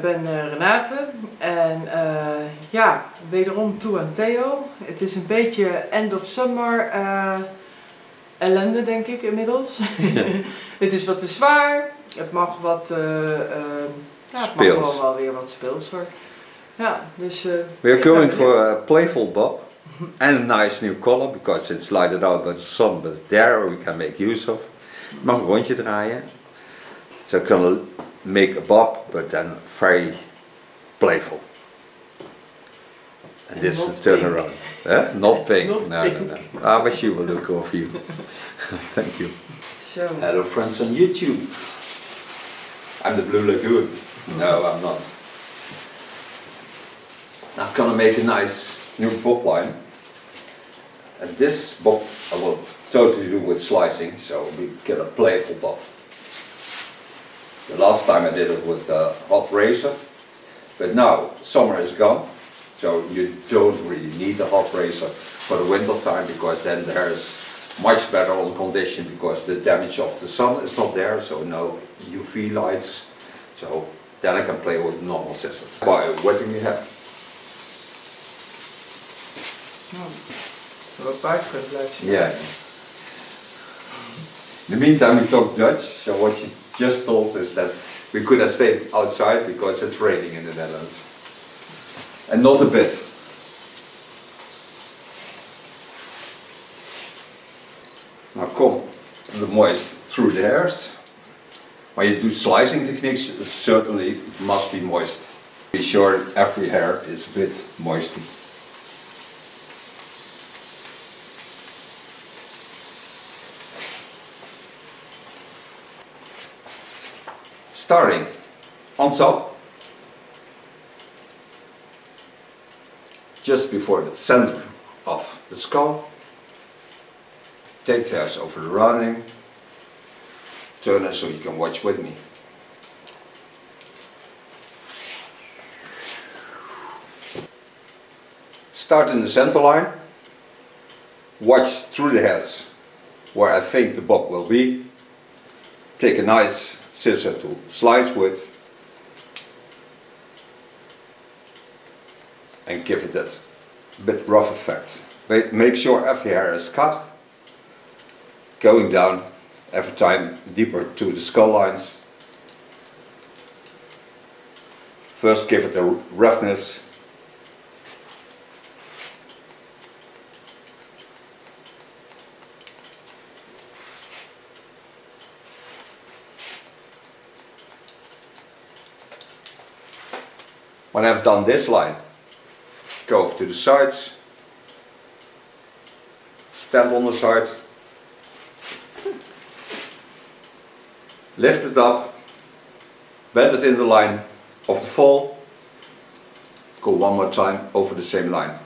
ben Renate en ja, wederom toe aan Theo. Het is een beetje end of summer ellende denk ik inmiddels. Ja. Het is wat te zwaar, het mag wat, ja, het mag gewoon wel weer wat speelser. Ja, dus... we are going for a playful bob and a nice new color because it's lighted out by the sun, but there we can make use of. Ik mag een rondje draaien. So I'm gonna make a bob, but then very playful. And this is the turnaround. Not pink. Not no, pink. no, no. I wish you will look over you. Thank you. So. Hello friends on YouTube. I'm the Blue Lagoon. No, I'm not. Now I'm gonna make a nice new bob line. And this bob I will totally do with slicing, so we get a playful bob. The last time I did it with a hot razor, but now summer is gone, so you don't really need a hot razor for the winter time, because then there is much better on condition, because the damage of the sun is not there, so no UV lights, so then I can play with normal scissors. What do you have? Yeah. In the meantime we talk Dutch, so what you just told us that we could have stayed outside because it's raining in the Netherlands. And not a bit. Now come the moist through the hairs. When you do slicing techniques, it certainly must be moist. Be sure every hair is a bit moisty. Starting on top, just before the center of the skull, take the hairs over the rounding, turn it so you can watch with me. Start in the center line, watch through the hairs where I think the bob will be, take a nice scissor to slice with and give it that bit rough effect. Make sure every hair is cut, going down every time deeper to the skull lines. First give it a roughness. When I've done this line, go to the sides, stand on the side, lift it up, bend it in the line of the fall, go one more time over the same line.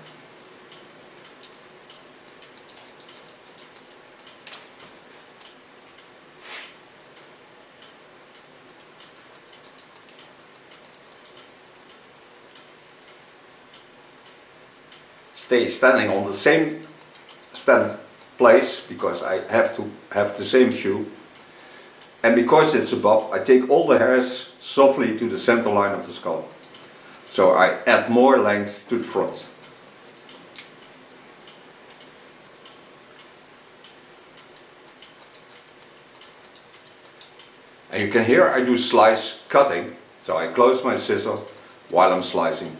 Stay standing on the same stand place, because I have to have the same view, and because it's a bob I take all the hairs softly to the center line of the skull, so I add more length to the front. And you can hear I do slice cutting, so I close my scissor while I'm slicing.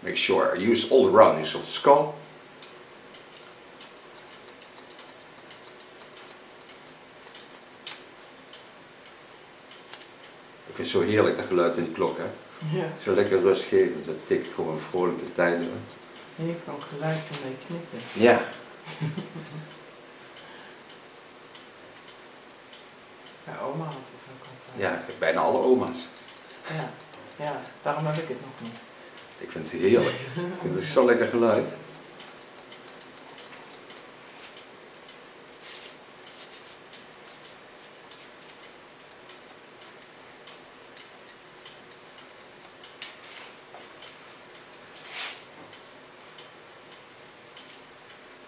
Make sure I use all the roundings of the skull. Ik vind het zo heerlijk dat geluid in die klok, hè? Ja. Zo lekker rustgevend, dat tikt gewoon vrolijke tijden. En je kan gelijk ermee knippen. Ja. Ja, oma had het ook altijd. Ja, bijna alle oma's. Ja, ja, daarom heb ik het nog niet. Ik vind het heerlijk. Ik vind het zo lekker geluid.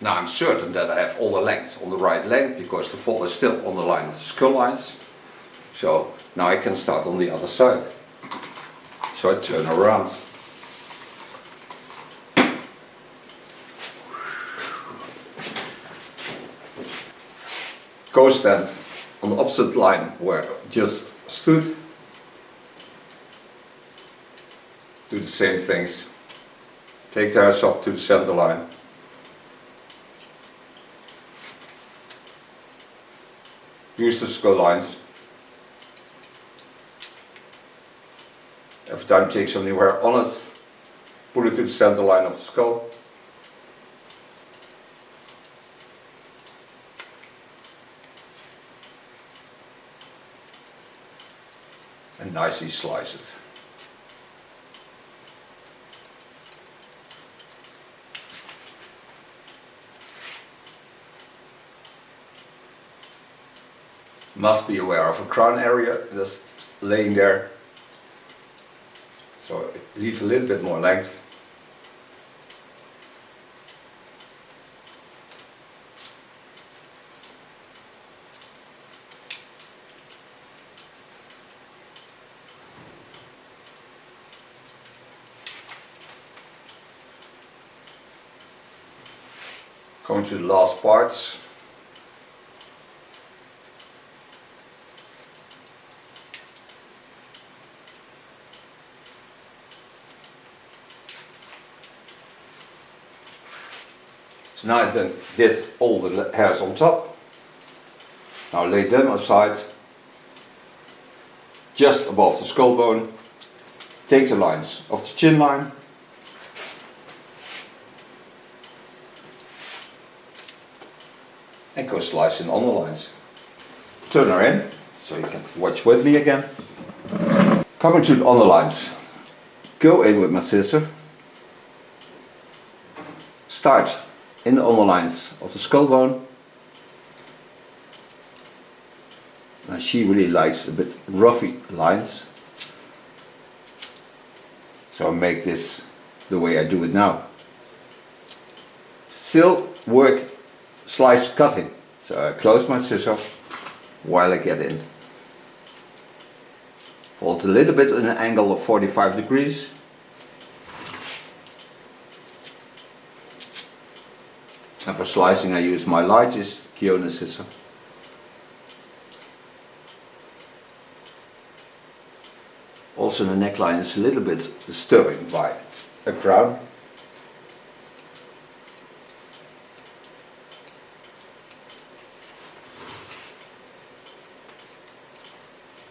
Now I'm certain that I have all the length on the right length because the fold is still on the line of the skull lines. So now I can start on the other side. So I turn around. Go stand on the opposite line where I just stood. Do the same things. Take the hairs up to the center line. Use the skull lines. Every time take some new hair on it, put it to the center line of the skull. And nicely slice it. Must be aware of a crown area that's laying there. So leave a little bit more length. Going to the last parts. So now I then did all the hairs on top. Now lay them aside, just above the skull bone. Take the lines of the chin line. And go slicing on the lines. Turn her in, so you can watch with me again. Coming to the underlines. Go in with my scissor. Start in the underlines of the skull bone. Now she really likes a bit roughy lines. So I make this the way I do it now. Still work slice cutting. So I close my scissor while I get in. Hold a little bit in an angle of 45 degrees. And for slicing I use my largest Kiona scissor. Also the neckline is a little bit disturbing by a crown.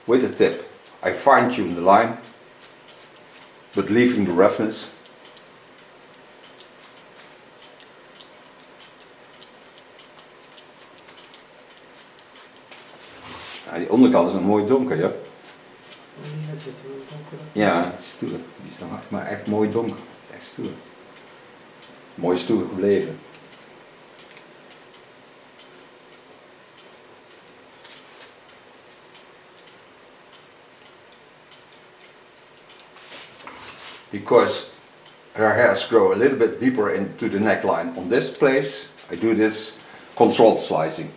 With the tip I fine tune the line, but leaving the roughness. Ja, die onderkant is nog mooi donker, ja? Ja, het is stoer. Die is nog maar echt mooi donker. Het is echt stoer. Mooi stoer gebleven. Because her hairs grow a little bit deeper into the neckline on this place, I do this controlled slicing.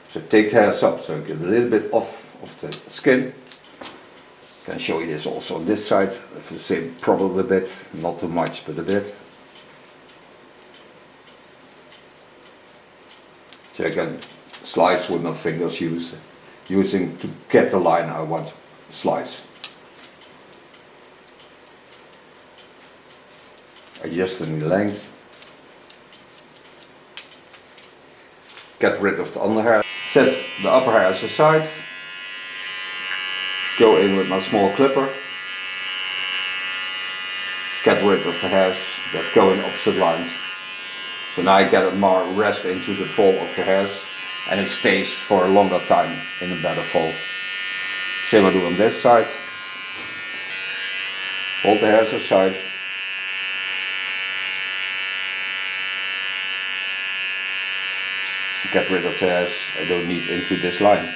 So take the hairs up so you get a little bit off of the skin. I can show you this also on this side, the same probably a bit, not too much but a bit. So I can slice with my fingers using to get the line I want to slice. Adjusting the length. Get rid of the underhair. Set the upper hairs aside. Go in with my small clipper. Get rid of the hairs that go in opposite lines. So now I get more rest into the fall of the hairs and it stays for a longer time in a better fall. Same I do on this side. Hold the hairs aside. Get rid of the hairs I don't need into this line.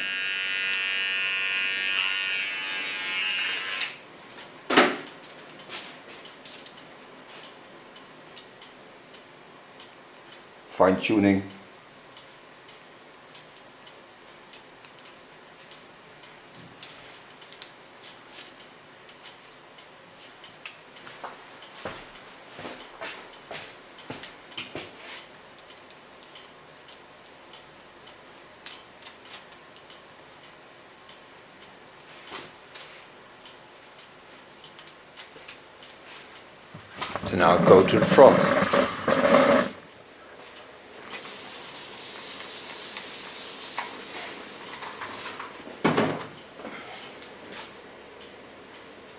fine tuning. So now go to the front.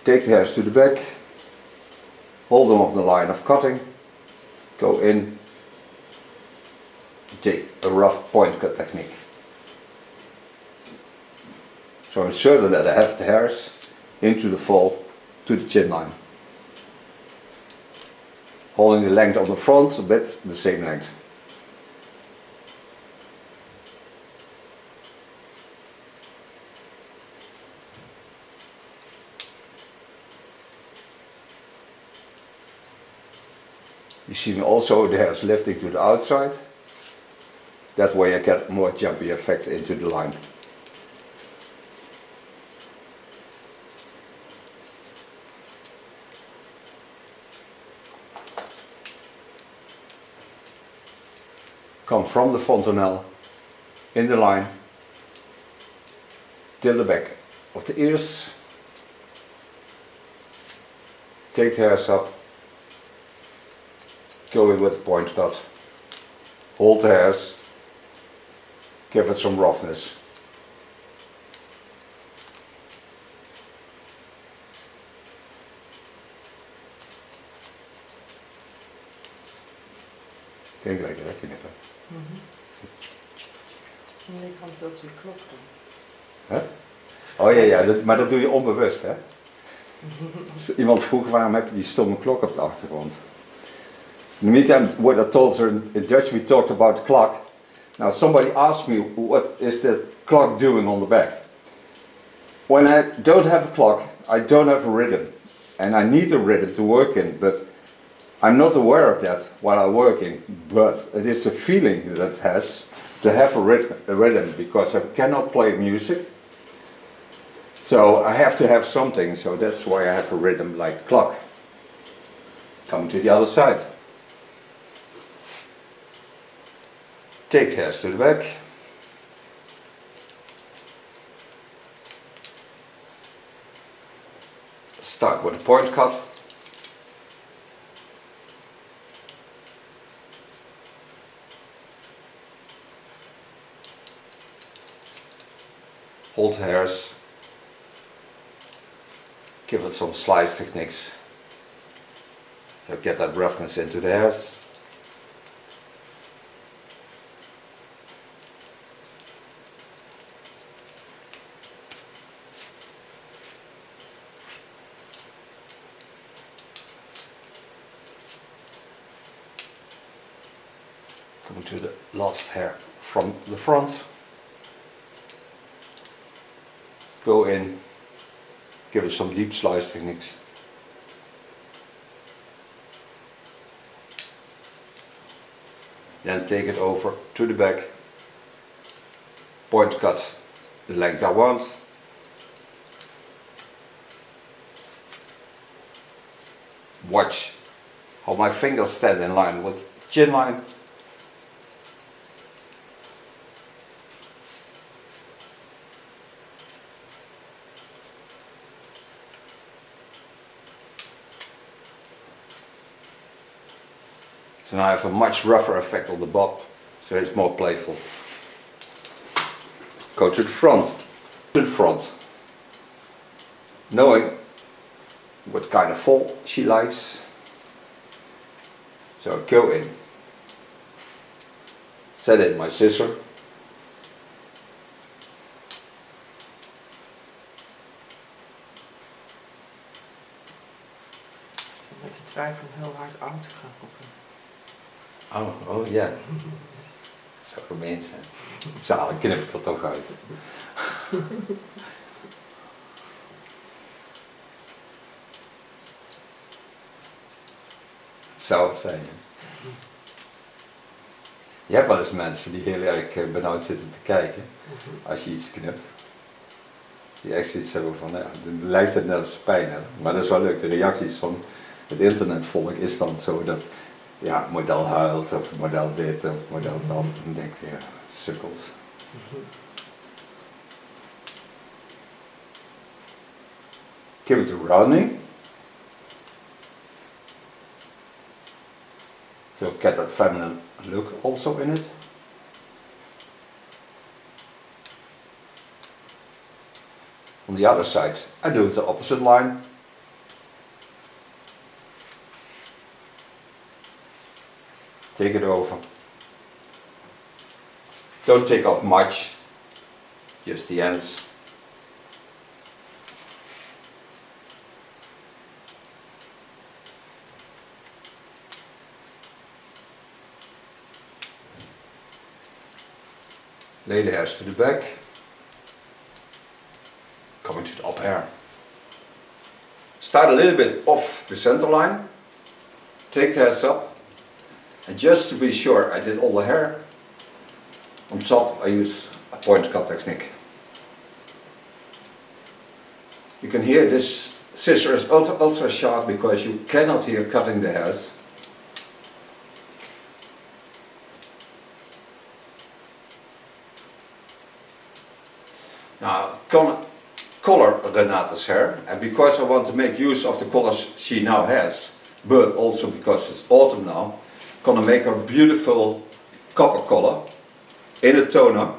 Take the hairs to the back, hold them off the line of cutting, go in, take a rough point cut technique. So I'm certain that I have the hairs into the fold to the chin line. Holding the length on the front a bit, the same length. You see me also the hairs lifting to the outside. That way I get more jumpy effect into the line. Come from the fontanelle in the line till the back of the ears. Take the hairs up, go in with the point cut, hold the hairs, give it some roughness. Kijk, lekker knippen. En je kan het op de klok doen. Huh? Oh ja, maar dat doe je onbewust, hè? Iemand vroeg waarom heb je die stomme klok op de achtergrond. In the meantime, what I told her in Dutch, we talked about the clock. Now somebody asked me, what is the clock doing on the back? When I don't have a clock, I don't have a rhythm. And I need a rhythm to work in, but I'm not aware of that while I'm working. But it is a feeling that it has to have a rhythm, because I cannot play music. So I have to have something, so that's why I have a rhythm like clock. Come to the other side. Take the hairs to the back. Start with a point cut. Hold the hairs. Give it some slice techniques. So get that roughness into the hairs. Come to the last hair from the front. Go in, give it some deep slice techniques. Then take it over to the back. Point cut the length I want. Watch how my fingers stand in line with chin line. So now I have a much rougher effect on the bob, so it's more playful. Go to the front. To the front. Knowing what kind of fall she likes. So go in. Set in my scissor. Met de twijfel om heel hard out te gaan roepen. Oh ja. Zou gemeen zijn. Zalig, knip ik dat toch uit. Zou het zijn. Je hebt wel eens mensen die heel erg benauwd zitten te kijken als je iets knipt. Die echt zoiets hebben van, ja, dan lijkt het net als pijn hebben. Maar dat is wel leuk, de reacties van het internetvolk is dan zo dat, ja, het model huilt of het model dit of het model dat. Dan denk ik, ja, sukkels. Give it a rounding. So get that feminine look also in it. On the other side, I do the opposite line. Take it over. Don't take off much, just the ends. Lay the hairs to the back. Coming to the up hair. Start a little bit off the center line. Take the hairs up. And just to be sure I did all the hair, on top I use a point cut technique. You can hear this scissor is ultra sharp because you cannot hear cutting the hairs. Now, color Renate's hair, and because I want to make use of the colors she now has, but also because it's autumn now, I'm gonna make her beautiful copper color in a toner,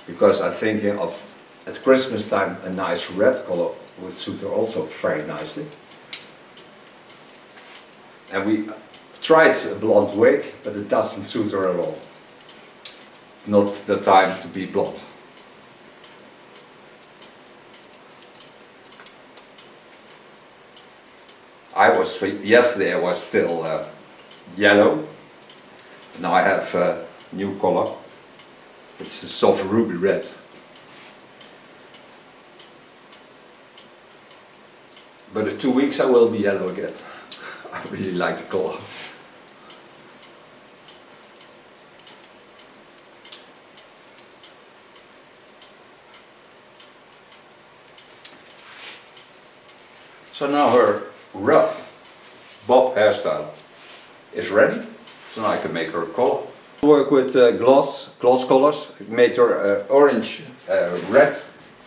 because I'm thinking of at Christmas time a nice red color would suit her also very nicely. And we tried a blonde wig, but it doesn't suit her at all. It's not the time to be blonde. Yesterday I was still yellow. Now I have a new color. It's a soft ruby red. But in 2 weeks I will be yellow again. I really like the color. So now her rough bob hairstyle is ready. So now I can make her a color. I work with gloss colors. I made her orange red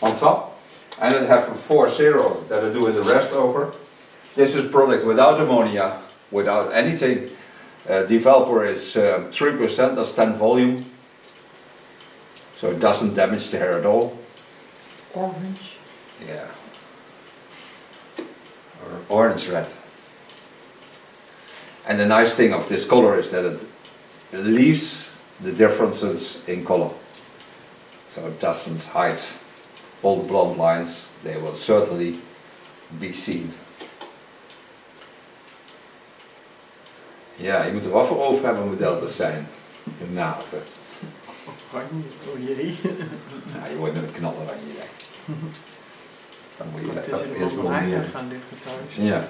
on top. And I have a 4-0 that I do with the rest over. This is a product without ammonia, without anything. Developer is 3%, that's 10 volume. So it doesn't damage the hair at all. Orange. Yeah. Or orange red. And the nice thing of this color is that it leaves the differences in color. So it doesn't hide all the blonde lines, they will certainly be seen. Ja, je moet er wat voor over hebben om model te zijn. Renate. Oranje, oh jee. Ja, je wordt met een knaloranje. Dan moet je het is in de mandarijnen gaan liggen thuis. Ja.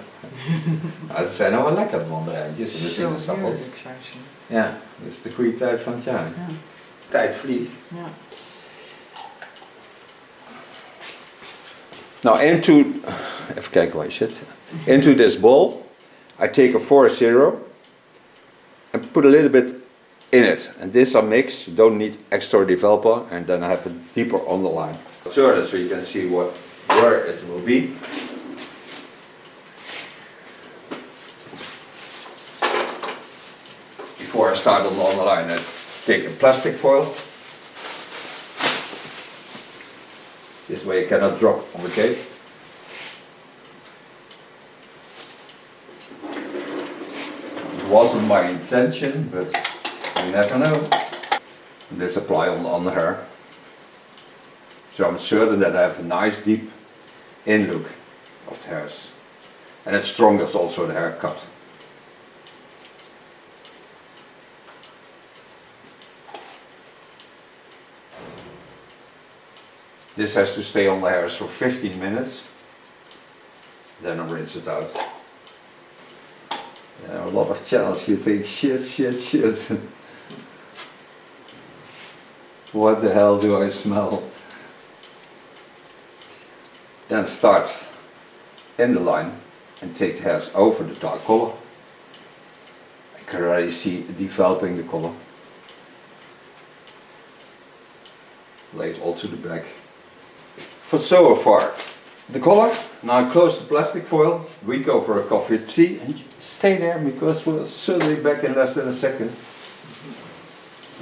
Nou, het zijn nou wel lekker de mandarijntjes en de sinaasappels. Ja, dat is de goede tijd van het jaar. Ja. Tijd vliegt. Ja. Now even kijken waar je zit. Into this bowl, I take a 4-0 and put a little bit in it. And this I mix, don't need extra developer, and then I have a deeper underline. Turn it so you can see where it will be. Before I start on the underline, I take a plastic foil. This way it cannot drop on the cake. It wasn't my intention, but you never know. And this apply on the hair. So I'm certain that I have a nice deep in look of the hairs. And it's strongest also the haircut. This has to stay on the hairs for 15 minutes. Then I rinse it out. A lot of channels you think shit. What the hell do I smell? Then start in the line and take the hairs over the dark color. I can already see developing the color. Lay it all to the back. For so far the color. Now close the plastic foil, we go for a coffee or tea and stay there because we're certainly back in less than a second.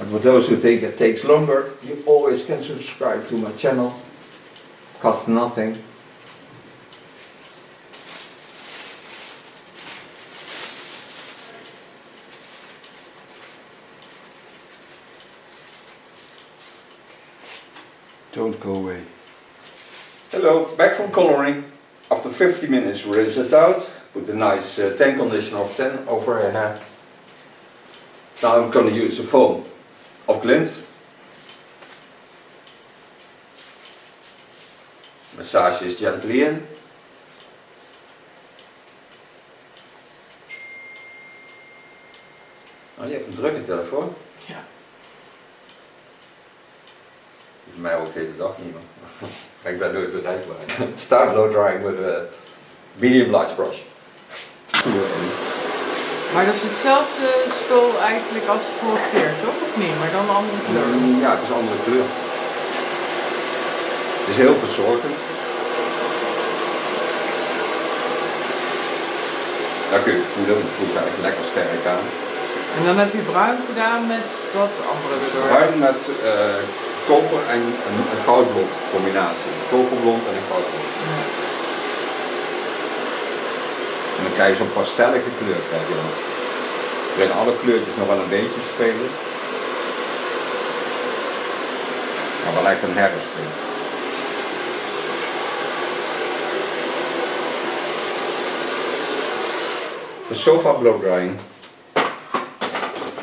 And for those who think it takes longer, you always can subscribe to my channel. Costs nothing. Don't go away. Hello, back from coloring. After 50 minutes rinse it out. Put a nice 10 conditioner of 10 over her hair. Now I'm going to use a foam of glints. Massage is gently in. Oh, je hebt een drukke telefoon. Ja. Voor mij ook de hele dag niet meer. Ik ben nooit bereikbaar. Start blow drying with a medium light brush. Maar dat is hetzelfde spul eigenlijk als de vorige keer, toch? Of niet? Maar dan een andere kleur? Ja, het is een andere kleur. Het is heel verzorgend. Daar kun je het voelen, het voelt eigenlijk lekker sterk aan. En dan heb je bruin gedaan met wat andere erdoor. Bruin met koper en een goudblond combinatie. Een koperblond en een goudblond. Ja. En dan krijg je zo'n pastellige kleur. Krijg je dan. Waarin alle kleurtjes nog wel een beetje spelen. Maar wel echt een herfst. For sofa blow drying.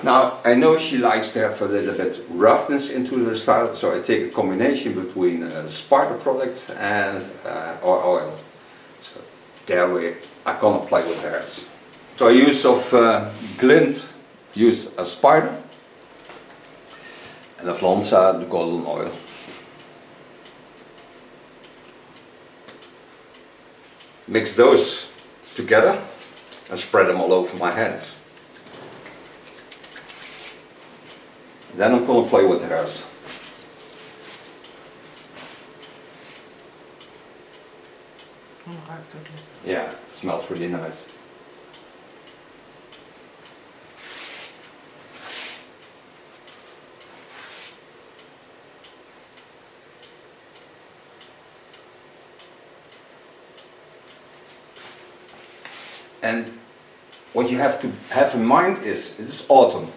Now I know she likes to have a little bit roughness into her style, so I take a combination between spider product and or oil. So there I can play with hairs. So I use of glint, use a spider, and of Lanza the golden oil. Mix those together and spread them all over my hands. Then I'm going to play with the hairs. Oh, ruikt ook lekker. Yeah, it smells really nice. And what you have to have in mind is it's autumn.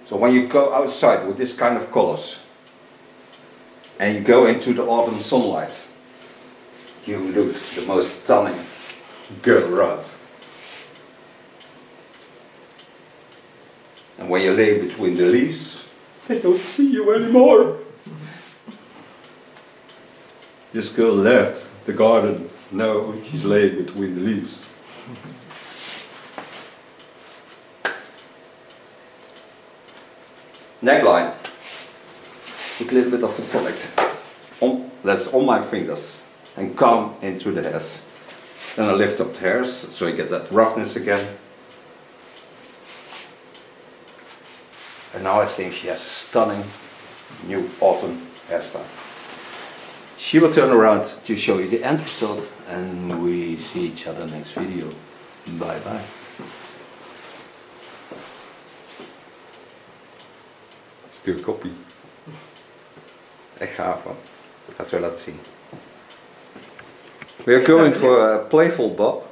So when you go outside with this kind of colors and you go into the autumn sunlight, you look the most stunning girl around. And when you lay between the leaves, they don't see you anymore. This girl left the garden, now she's laying between the leaves. Neckline. Take a little bit of the product. That's on my fingers and come into the hairs. Then I lift up the hairs so you get that roughness again. And now I think she has a stunning new autumn hairstyle. She will turn around to show you the end result and we see each other next video. Bye bye. Stuur kopie. Echt gaaf hoor. Ik ga het zo laten zien. We are going for a playful bob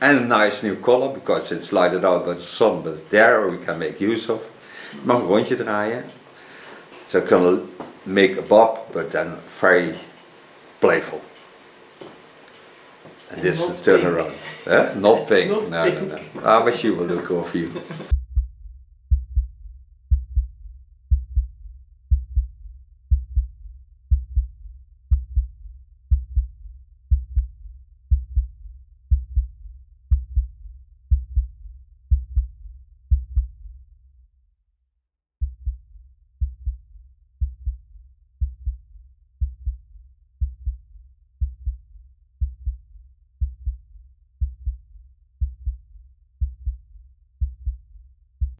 and a nice new color because it's lighted out by the sun, but there we can make use of. Ik mag een rondje draaien. So I'm gonna make a bob, but then very playful. And this is the turnaround. Not pink. Not No, pink. no, no. Ah, but she will look over you.